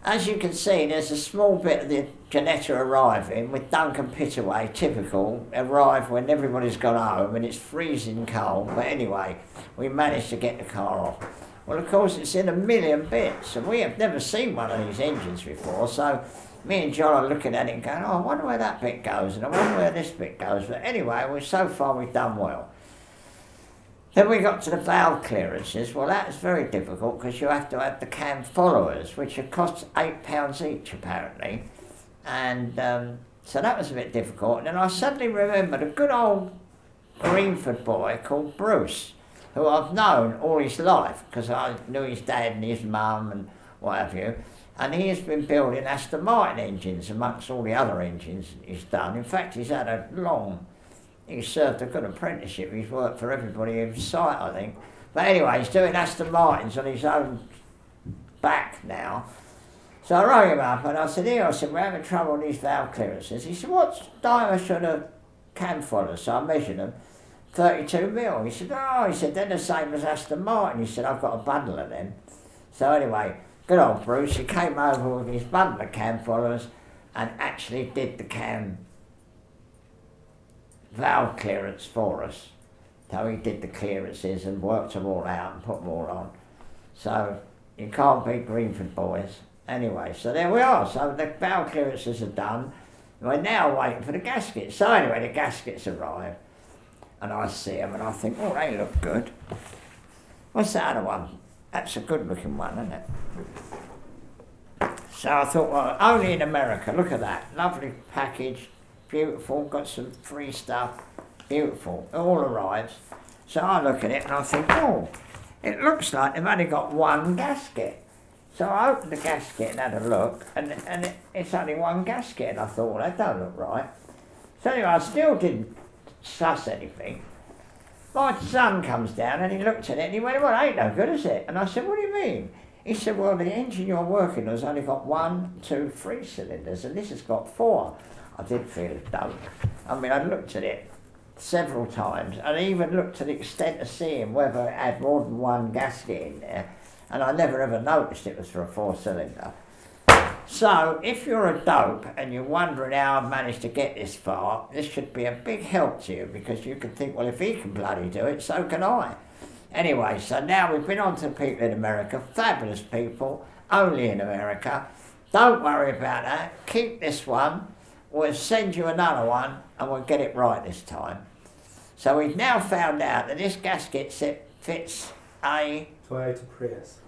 As you can see, there's a small bit of the Ginetta arriving with Duncan Pittaway, typical, arrive when everybody's gone home and it's freezing cold. But anyway, we managed to get the car off. Well, of course, it's in a million bits, and we have never seen one of these engines before, so me and John are looking at it and going, oh, I wonder where that bit goes, and I wonder where this bit goes. But anyway, so far we've done well. Then we got to the valve clearances. Well, that is very difficult because you have to have the cam followers, which cost £8 each apparently. And so that was a bit difficult. And then I suddenly remembered a good old Greenford boy called Bruce, who I've known all his life because I knew his dad and his mum and what have you. And he has been building Aston Martin engines amongst all the other engines he's done. In fact, he's served a good apprenticeship. He's worked for everybody in sight, I think. But anyway, he's doing Aston Martins on his own back now. So I rang him up and I said, we're having trouble with these valve clearances. He said, what diameter are the cam followers? So I measured them, 32 mil. He said, they're the same as Aston Martin. He said, I've got a bundle of them. So anyway, good old Bruce, he came over with his bundle of cam followers and actually did the cam valve clearance for us. So he did the clearances and worked them all out and put them all on. So you can't beat Greenford boys. Anyway, so there we are. So the valve clearances are done. We're now waiting for the gaskets. So anyway, the gaskets arrive and I see them and I think, oh, they look good. What's that other one? That's a good looking one, isn't it? So I thought, well, only in America, look at that. Lovely package, beautiful, got some free stuff, beautiful. It all arrives. So I look at it and I think, oh, it looks like they've only got one gasket. So I opened the gasket and had a look, and it's only one gasket, and I thought, well, that don't look right. So anyway, I still didn't suss anything. My son comes down and he looked at it and he went, well, it ain't no good, is it? And I said, what do you mean? He said, well, the engine you're working on has only got 1, 2, 3 cylinders, and this has got 4. I did feel dumb. I mean, I looked at it several times, and I even looked to the extent of seeing whether it had more than one gasket in there, and I never ever noticed it was for a 4-cylinder. So, if you're a dope and you're wondering how I've managed to get this far, this should be a big help to you, because you can think, well, if he can bloody do it, so can I. Anyway, so now we've been on to people in America, fabulous people, only in America. Don't worry about that, keep this one, we'll send you another one and we'll get it right this time. So we've now found out that this gasket fits a Toyota Prius.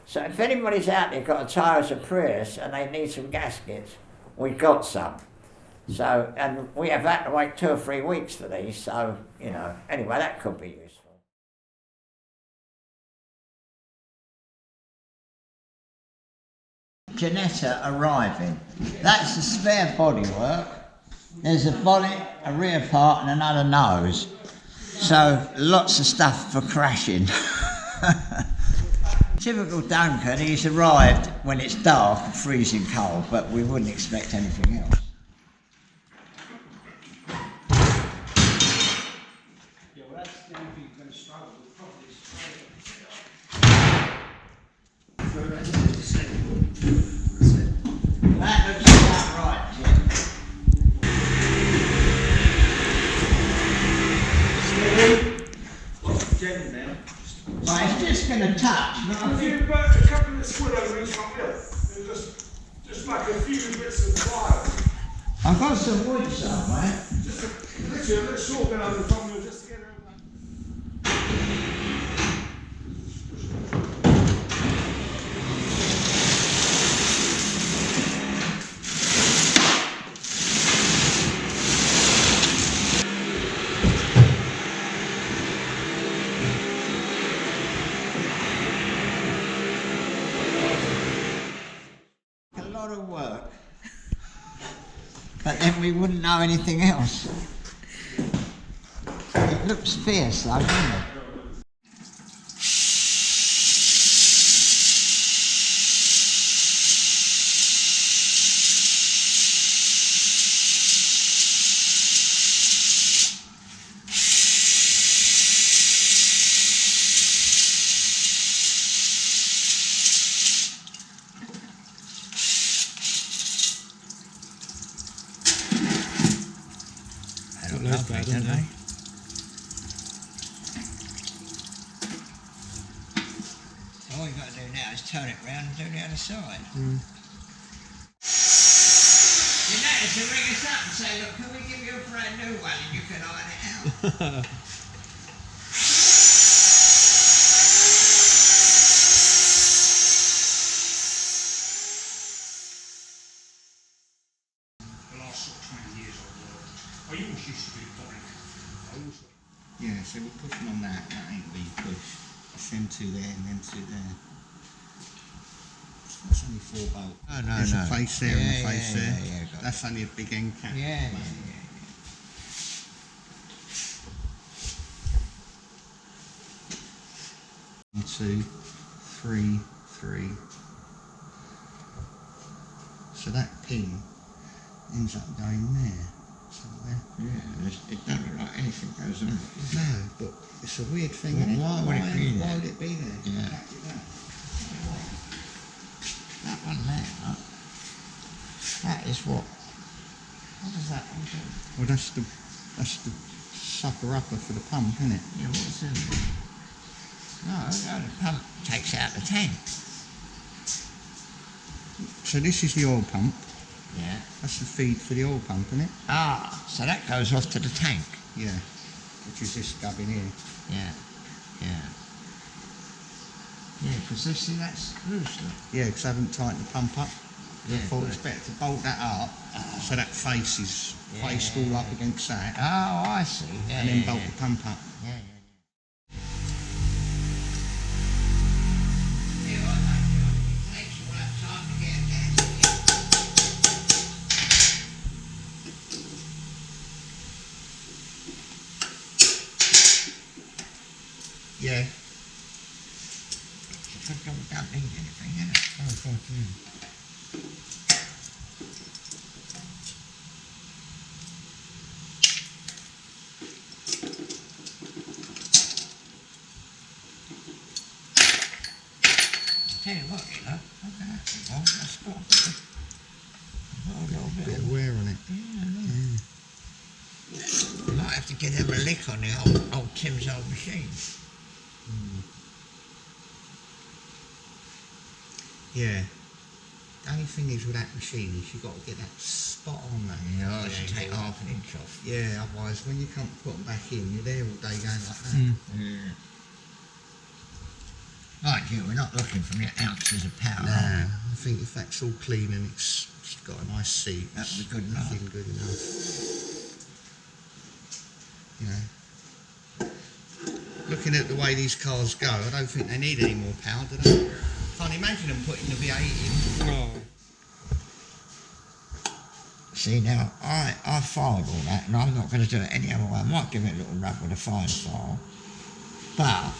So if anybody's out there got a Toyota Prius and they need some gaskets, we've got some. So, and we have had to wait 2 or 3 weeks for these, so, you know, anyway, that could be useful. Ginetta arriving. That's the spare bodywork. There's a bonnet, a rear part and another nose. So lots of stuff for crashing. Typical Duncan, he's arrived when it's dark and freezing cold, but we wouldn't expect anything else. Yeah, well, that's the only thing you're going to struggle with, probably that looks about right, Jim. What's the gem now? Well, it's just going to touch. If you put a couple of squid over each one here, just like a few bits of wire. I've got some wood somewhere. Just literally a little short bit over the top, you'll just get it. Of work, but then we wouldn't know anything else. It looks fierce though, doesn't it? all you've got to do now is turn it round and do the other side. You know, to ring us up and say, look, can we give you a brand new one and you can iron it out? The last sort of 20 years I've worked, I always used to do bike. Yeah, so we're pushing on that ain't being pushed. It's them two there and them two there. That's only 4 bolts. Oh, no, There's no. a face there and a face there. Got That's only a big end cap. Yeah. 1, 2, 3, 3. So that pin ends up going there. Somewhere. Yeah, it don't look like anything goes on it. No, but it's a weird thing. Why would it be there? Why would it be there? Yeah. That one there, look. That is what? What does that one do? Well, that's the sucker upper for the pump, isn't it? Yeah, what's in there? No, the pump takes out the tank. So this is the oil pump. Yeah. That's the feed for the oil pump, isn't it? Ah, so that goes off to the tank. Yeah. Which is this gubbin here. Yeah, yeah. Yeah, because they see that's loose, look. Yeah, because I haven't tightened the pump up. Yeah, I thought good. it's better to bolt that up so that face is faced all up against that. Oh, I see. Yeah, And then yeah, bolt the pump up. Yeah, yeah, yeah. Yeah, well, it takes all that time to get that. Yeah. We don't need anything, innit? Oh, God, yeah. Tell you what, you know, look at that. Oh, that's got a little Bit of wear on it. Yeah. You might have to give them a lick on the old Tim's old machine. Yeah. The only thing is with that machine is you've got to get that spot on that. You know, it take half an inch off. Yeah, otherwise when you can't put them back in, you're there all day going like that. Yeah. Mind you, we're not looking for the ounces of power. Nah, I think if that's all clean and it's got a nice seat, That'd be good enough. nothing good enough. You know. Looking at the way these cars go, I don't think they need any more power, do they? Can't imagine them putting the V8 in. Oh. See now, I filed all that and I'm not going to do it any other way. I might give it a little rub with a fine file. But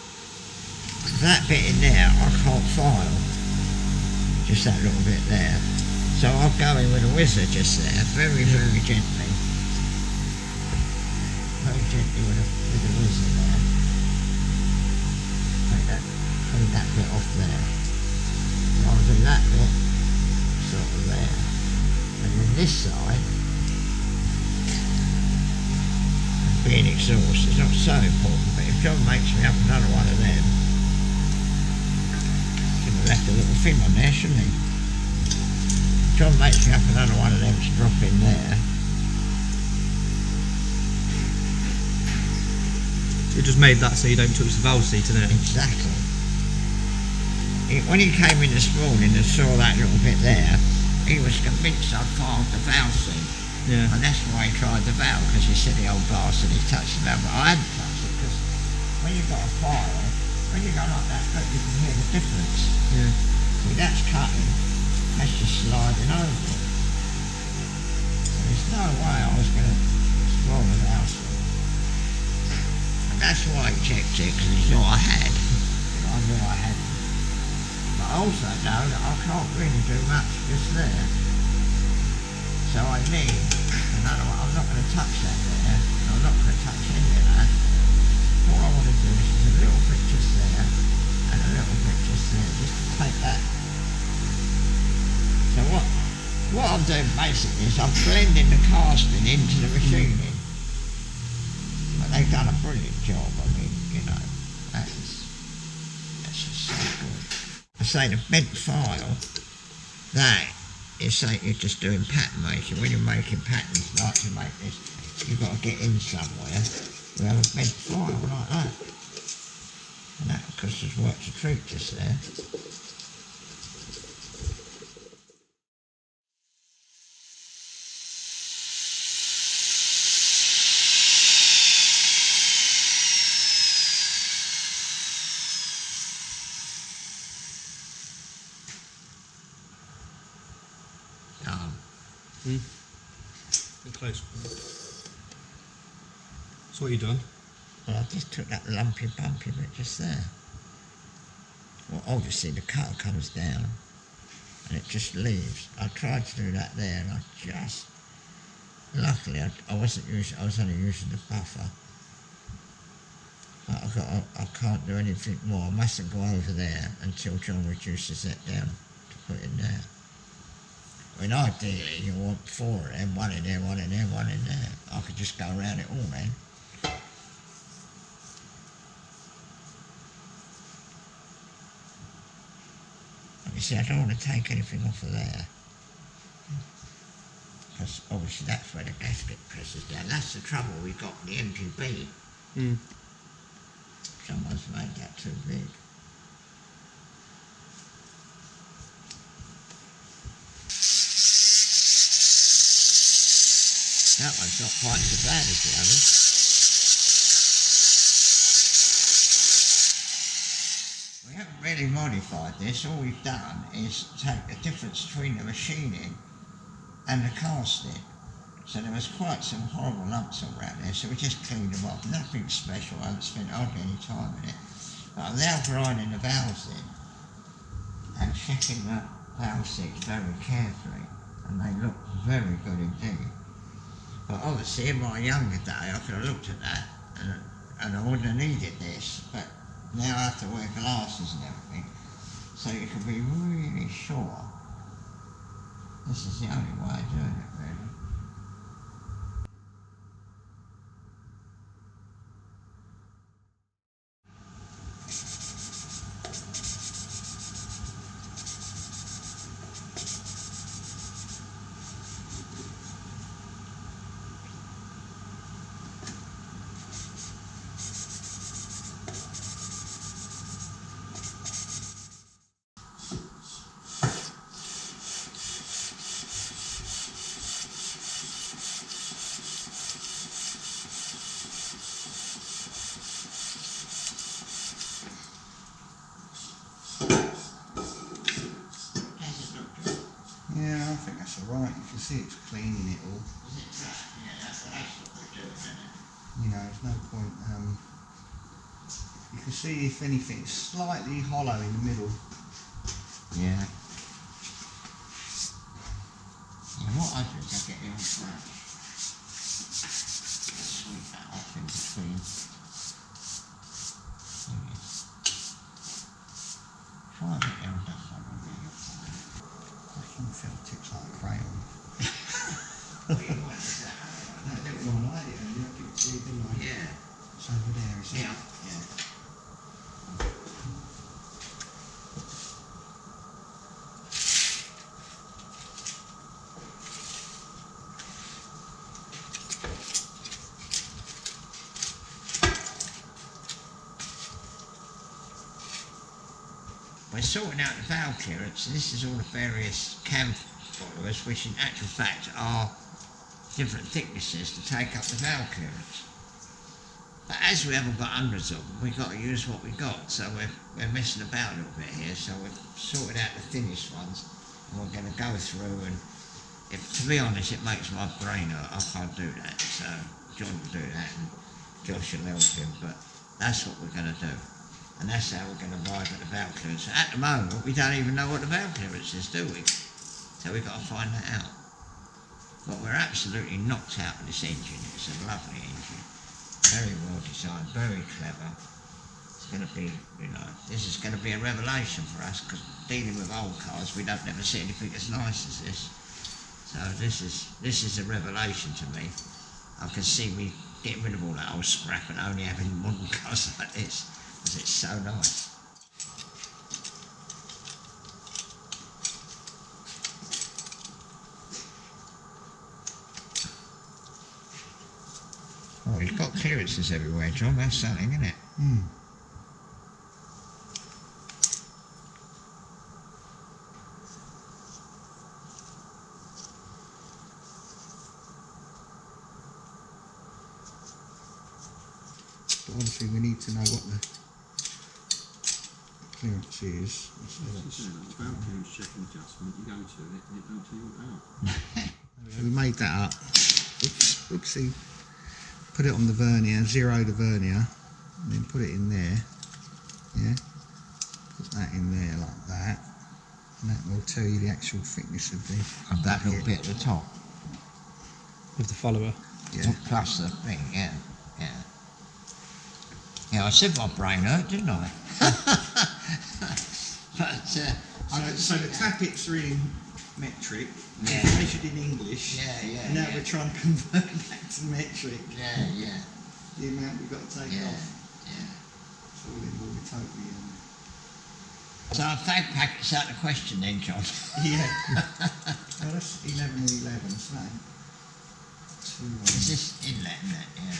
that bit in there I can't file. Just that little bit there. So I'll go in with a whizzer just there, very, very gently. Very gently with a whizzer there. Clean that bit off there. I'll do that bit, sort of there. And then this side, being exhaust is not so important, but if John makes me up another one of them, should have left a little thing on there, shouldn't he? John makes me up another one of them to drop in there. You just made that so you don't touch the valve seat, innit? Exactly. When he came in this morning and saw that little bit there, he was convinced I'd filed the valve seat. Yeah. And that's why he tried the valve, because he said the old bastard, he touched the valve, but I hadn't touched it, because when you've got a file, when you go like that, look, you can hear the difference. Yeah. See, that's cutting, that's just sliding over it. So there's no way I was going to spoil the valve seat. And that's why he checked it, because he thought I had. But I knew I hadn't. But I also know that I can't really do much just there. So I need another one. I'm not going to touch that there. I'm not going to touch any of that. What I want to do is just a little bit just there and a little bit just there, just to take that. So what I'm doing basically is I'm blending the casting into the machining. But they've done a brilliant job. I mean, you know, that's just so good. say the bent file, that is say you're just doing pattern making. When you're making patterns like to make this, you've got to get in somewhere. You have a bent file like that. And that, of course, has worked a treat just there. Get close. So what you done? Well, I just took that lumpy bumpy bit just there. Well, obviously the cutter comes down and it just leaves. I tried to do that there and I just, luckily I was only using the buffer. But I can't do anything more. I mustn't go over there until John reduces it down to put in there. I mean, ideally you want 4 of them, 1 in there, 1 in there, 1 in there. I could just go around it all then. You see, I don't want to take anything off of there. Because obviously that's where the gasket presses down. That's the trouble we've got with the MGB. Someone's made that too big. That one's not quite so bad as the others. We haven't really modified this. All we've done is take the difference between the machining and the casting. So there was quite some horrible lumps all around there, so we just cleaned them off. Nothing special, I haven't spent hardly any time in it. But I'm now grinding the valves in and checking the valve seats very carefully, and they look very good indeed. But obviously in my younger day I could have looked at that and I wouldn't have needed this, but now I have to wear glasses and everything, so you can be really sure. This is the only way of doing it, really. Yeah, I think that's alright. You can see it's cleaning it all. Yeah, that's what we're doing, isn't it? You know, there's no point. You can see if anything, it's slightly hollow in the middle. Yeah. And what I do is I get the old brush, sweep that off in between. Try a bit there, that's not going to be fine. Vacuum fill ticks like a crayon. What do you want is that? That little one I did earlier, I didn't see it, didn't I? Yeah. It's over there, is it? Yeah. Yeah. We're sorting out the valve clearance, and this is all the various cam followers, which in actual fact are different thicknesses to take up the valve clearance. But as we haven't got hundreds of them, we've got to use what we've got, so we're messing about a little bit here, so we've sorted out the thinnest ones, and we're going to go through, and to be honest, it makes my brain hurt. I can't do that, so John will do that, and Josh will help him, but that's what we're going to do. And that's how we're going to arrive at the valve clearance. At the moment, we don't even know what the valve clearance is, do we? So we've got to find that out. But we're absolutely knocked out with this engine. It's a lovely engine. Very well designed, very clever. It's going to be, you know, this is going to be a revelation for us, because dealing with old cars, we don't never see anything as nice as this. So this is a revelation to me. I can see me getting rid of all that old scrap and only having modern cars like this. Because it's so nice. Oh, he's got clearances everywhere, John. That's something, isn't it? Hmm. But obviously we need to know what the clearance is. So Ground clearance check and adjustment, you go to it and it don't tell you what we made that up. Oops, oopsie. Put it on the vernier, zero the vernier, and then put it in there. Yeah. Put that in there like that. And that will tell you the actual thickness of the And that little bit at the top. With the follower. Yeah. Plus the thing, yeah. Yeah, I said my brain hurt, didn't I? But, So the tappets are in metric, Yeah. measured in English. Yeah, Now yeah. we're trying to convert back to metric. Yeah. The amount we've got to take Yeah. off. So then we'll be totally So our fag packet's out of the question then, John. yeah. Well, that's 11 and 11, so. Is this inlet, isn't it? Yeah.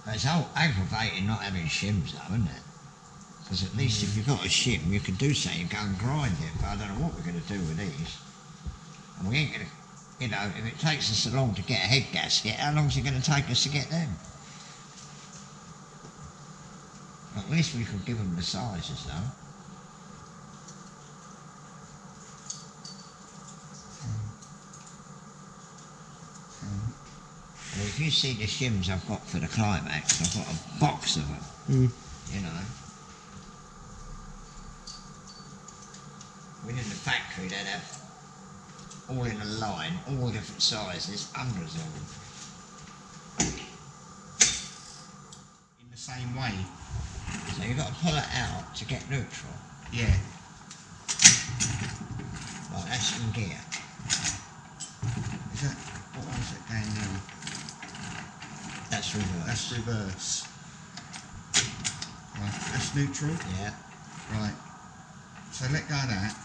But it's all aggravating not having shims though, isn't it? Because at least if you've got a shim, you can do something, go and grind it. But I don't know what we're going to do with these. And we ain't going to, you know, if it takes us so long to get a head gasket, how long is it going to take us to get them? At least we could give them the sizes though. And if you see the shims I've got for the Climax, I've got a box of them, you know. Within the factory they'd have all in a line, all different sizes, hundreds of them. In the same way. So you've got to pull it out to get neutral. Yeah. Right, that's in gear. Is that, what one's it down now? That's reverse. That's reverse. Right, that's neutral. Yeah. Right. So let go of that.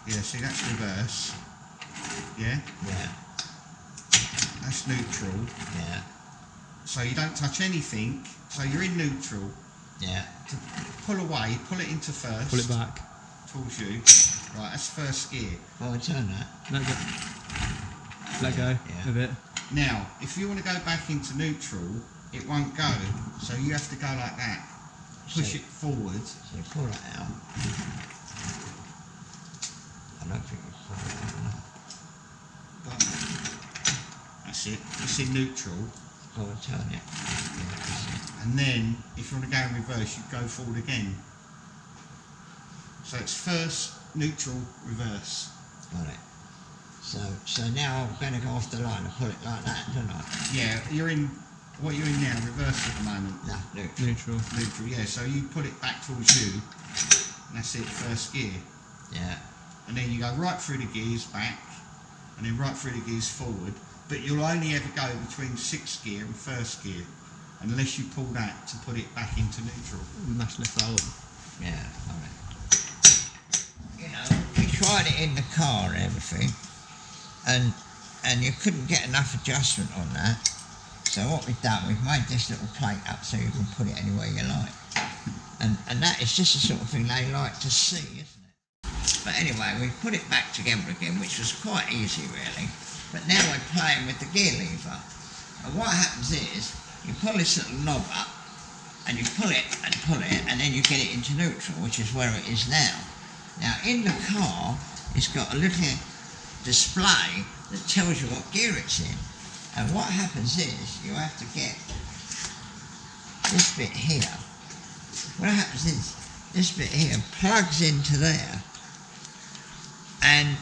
Yeah, see that's reverse. Yeah? Yeah. That's neutral. Yeah. So you don't touch anything. So you're in neutral. Yeah. To pull away, pull it into first. Pull it back. Towards you. Right, that's first gear. Oh, I turn that. Let go Yeah. a bit. Now, if you want to go back into neutral, it won't go. So you have to go like that. Push So- it forward. So you pull it out. I don't think you pull it out enough. That's it. It's in neutral. Go and turn it. Yeah, that's it. And then, if you want to go in reverse, you go forward again. So it's first, neutral, reverse. Got it. So now I'm going to go off the line and pull it like that, don't I? Yeah, you're in, what you're in now, reverse at the moment. No, neutral. Neutral. Neutral, yeah, so you put it back towards you, and that's it, first gear. Yeah. And then you go right through the gears back, and then right through the gears forward, but you'll only ever go between 6th gear and 1st gear, unless you pull that to put it back into neutral. Mash lift that up. Yeah, got it. You know, we tried it in the car and everything, and you couldn't get enough adjustment on that. So what we've done, we've made this little plate up so you can put it anywhere you like. And that is just the sort of thing they like to see, isn't it? But anyway, we put it back together again, which was quite easy really. But now we're playing with the gear lever. And what happens is, you pull this little knob up, and you pull it, and then you get it into neutral, which is where it is now. Now in the car, it's got a little display that tells you what gear it's in. And what happens is, you have to get this bit here. What happens is, this bit here plugs into there, and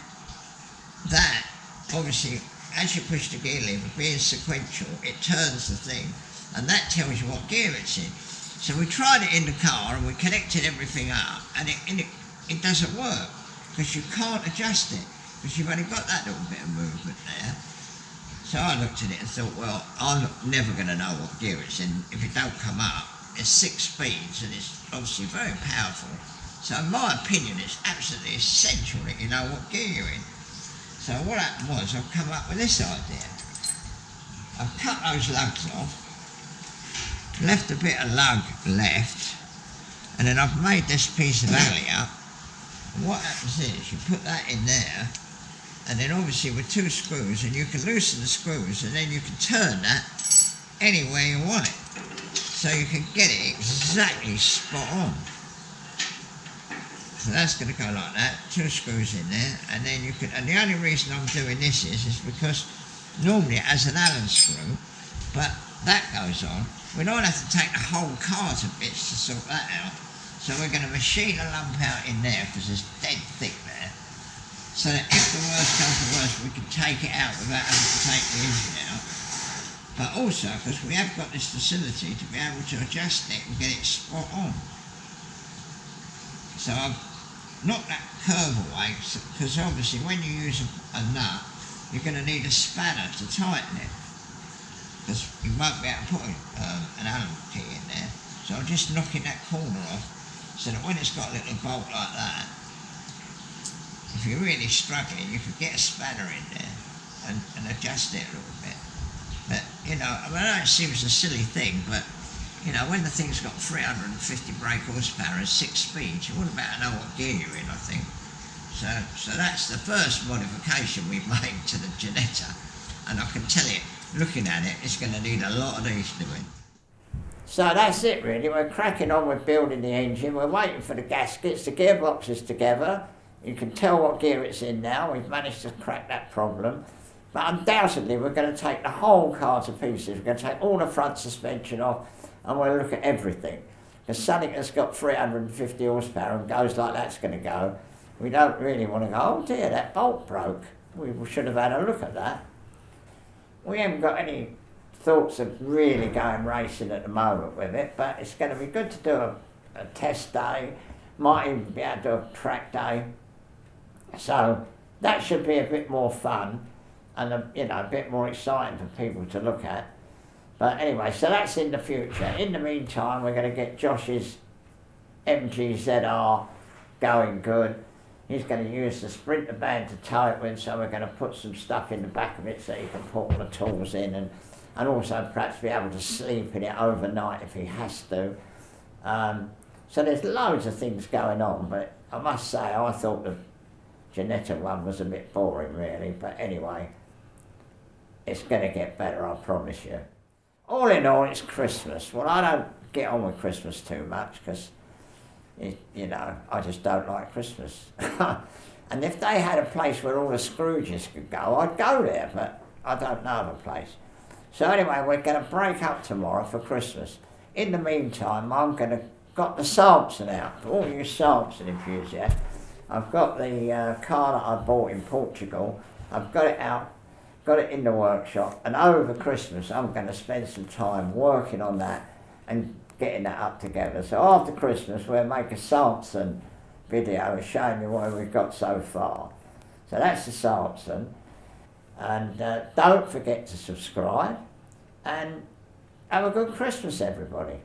that, obviously, as you push the gear lever, being sequential, it turns the thing, and that tells you what gear it's in. So we tried it in the car, and we connected everything up, and it doesn't work, because you can't adjust it, because you've only got that little bit of movement there. So I looked at it and thought, well, I'm never going to know what gear it's in if it don't come up. It's 6 speeds, and it's obviously very powerful. So in my opinion, it's absolutely essential that you know what gear you're in. So what happened was, I've come up with this idea. I've cut those lugs off, left a bit of lug left, and then I've made this piece of alley up. And what happens is, you put that in there, and then obviously with 2 screws, and you can loosen the screws, and then you can turn that anywhere you want it. So you can get it exactly spot on. So that's going to go like that, 2 screws in there, and then you can, and the only reason I'm doing this is because normally it has an Allen screw, but that goes on. We don't have to take the whole car to bits to sort that out. So we're going to machine a lump out in there, because it's dead thick there, so that if the worst comes to worst, we can take it out without having to take the engine out. But also, because we have got this facility to be able to adjust it and get it spot on. So I've knocked that curve away, because obviously when you use a nut, you're going to need a spanner to tighten it, because you won't be able to put an Allen key in there. So I'm just knocking that corner off, so that when it's got a little bolt like that, if you're really struggling, you could get a spanner in there and adjust it a little bit. But, you know, I mean, I know it seems a silly thing, but, you know, when the thing's got 350 brake horsepower and 6 speeds, you wouldn't better know what gear you're in, I think. So that's the first modification we've made to the Ginetta, and I can tell you, looking at it, it's going to need a lot of these doing. So that's it really, we're cracking on with building the engine, we're waiting for the gaskets, the gearbox is together, you can tell what gear it's in now, we've managed to crack that problem. But undoubtedly we're going to take the whole car to pieces, we're going to take all the front suspension off, and we'll look at everything. Because something that's got 350 horsepower and goes like that's going to go, we don't really want to go, oh dear, that bolt broke. We should have had a look at that. We haven't got any thoughts of really going racing at the moment with it, but it's going to be good to do a test day, might even be able to do a track day. So that should be a bit more fun and a bit more exciting for people to look at. But anyway, so that's in the future. In the meantime, we're going to get Josh's MGZR going good. He's going to use the Sprinter band to tow it with, so we're going to put some stuff in the back of it so he can put all the tools in, and also perhaps be able to sleep in it overnight if he has to. So there's loads of things going on, but I must say I thought the Ginetta one was a bit boring really, but anyway, it's going to get better, I promise you. All in all, it's Christmas. Well, I don't get on with Christmas too much because, I just don't like Christmas. And if they had a place where all the Scrooges could go, I'd go there, but I don't know of a place. So anyway, we're going to break up tomorrow for Christmas. In the meantime, I'm going to got the Samson out. For all you Samson enthusiasts, I've got the car that I bought in Portugal. I've got it out, got it in the workshop, and over Christmas I'm going to spend some time working on that and getting that up together. So after Christmas we'll make a Samson video showing you what we've got so far. So that's the Samson, and don't forget to subscribe, and have a good Christmas everybody.